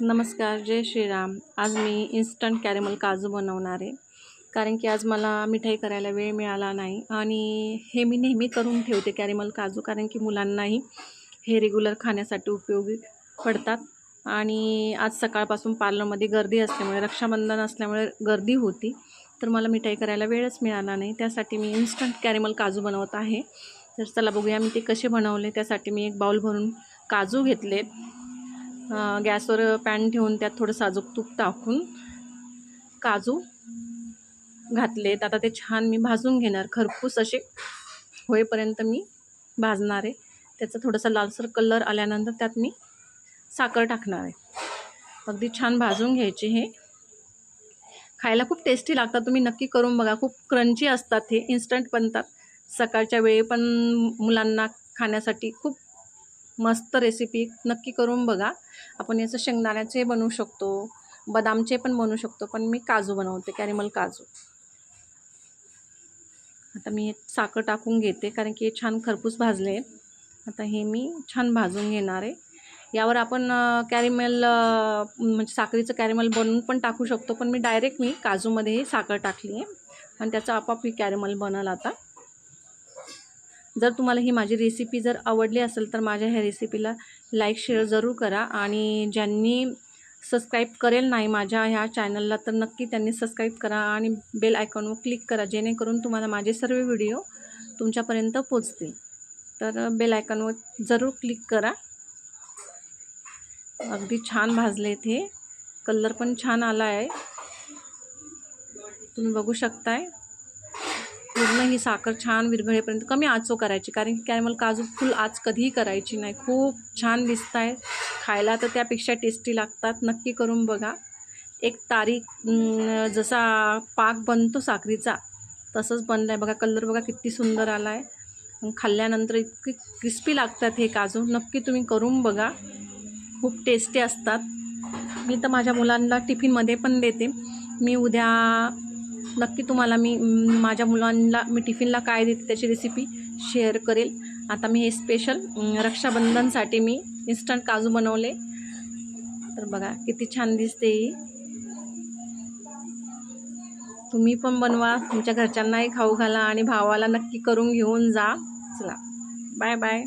नमस्कार, जय श्रीराम. आज मी instant caramel काजू बनवणार आहे. कारण की आज मला मिठाई करायला वेळ मिळाला नाही आणि हे मी नेहमी करून ठेवते कॅरेमल काजू, कारण की मुलांनाही हे रेग्युलर खाण्यासाठी उपयोगी पडतात. आणि आज सकाळपासून पार्लरमध्ये गर्दी असल्यामुळे, रक्षाबंधन असल्यामुळे गर्दी होती, तर मला मिठाई करायला वेळच मिळाला नाही. त्यासाठी मी इन्स्टंट कॅरेमल काजू बनवत आहे. तर चला बघूया मी ते कसे बनवले. त्यासाठी मी एक बाउल भरून काजू घेतलेत. गॅसवर पॅन ठेवून त्यात थोडं साजूक तूप टाकून काजू घातलेत. आता ते छान मी भाजून घेणार, खरपूस असे होईपर्यंत मी भाजणार आहे. त्याचा थोडासा लालसर कलर आल्यानंतर त्यात मी साखर टाकणार आहे. अगदी छान भाजून घ्यायचे. हे खायला खूप टेस्टी लागतात, तुम्ही नक्की करून बघा. खूप क्रंची असतात, हे इन्स्टंट बनतात. सकाळच्या वेळी पण मुलांना खाण्यासाठी खूप मस्त रेसिपी, नक्की करून बघा. आपण याचं शेंगदाण्याचे बनवू शकतो, बदामचे पण बनवू शकतो, पण मी काजू बनवते, कॅरेमल काजू. आता मी एक साखर टाकून घेते, कारण की हे छान खरपूस भाजले. आता हे मी छान भाजून घेणार आहे. यावर आपण कॅरेमल म्हणजे साखरेचं कॅरेमल बनवून पण टाकू शकतो, पण मी डायरेक्ट काजूमध्ये साखर टाकली आहे आणि त्याचं आपोआप ही कॅरेमल बनल. आता जर तुम्हाला ही माझी रेसिपी जर आवडली असेल तर माझ्या ह्या रेसिपीला लाईक शेअर जरूर करा. आणि ज्यांनी सबस्क्राईब करेल नाही माझ्या ह्या चॅनलला, तर नक्की त्यांनी सबस्क्राईब करा आणि बेल आयकॉनवर क्लिक करा, जेणेकरून तुम्हाला माझे सर्व व्हिडिओ तुमच्यापर्यंत पोचतील. तर बेल आयकॉनवर जरूर क्लिक करा. अगदी छान भाजले, ते कलर पण छान आला आहे, तुम्ही बघू शकताय. पूर्ण ही साखर छान विरघळेपर्यंत कमी आचो करायची, कारण की कॅरेमल काजू फुल आच कधीही करायची नाही. खूप छान दिसत आहे खायला, तर त्यापेक्षा टेस्टी लागतात. नक्की करून बघा. एक तारीख जसा पाक बनतो साखरीचा तसंच बनलं आहे बघा. कलर बघा किती सुंदर आला आहे. खाल्ल्यानंतर इतके क्रिस्पी लागतात हे काजू. नक्की तुम्ही करून बघा, खूप टेस्टी असतात. मी तर माझ्या मुलांना टिफिनमध्ये पण देते. मी उद्या नक्की तुम्हाला माझ्या मुलांना टिफिनला काय देते त्याची रेसिपी शेअर करेल. आता मी हे स्पेशल रक्षाबंधनसाठी मी इन्स्टंट काजू बनवले. तर बघा किती छान दिसते ही. तुम्ही पण बनवा, तुमच्या घरच्यांनाही खाऊ घाला आणि भावाला नक्की करून घेऊन जा. चला, बाय बाय.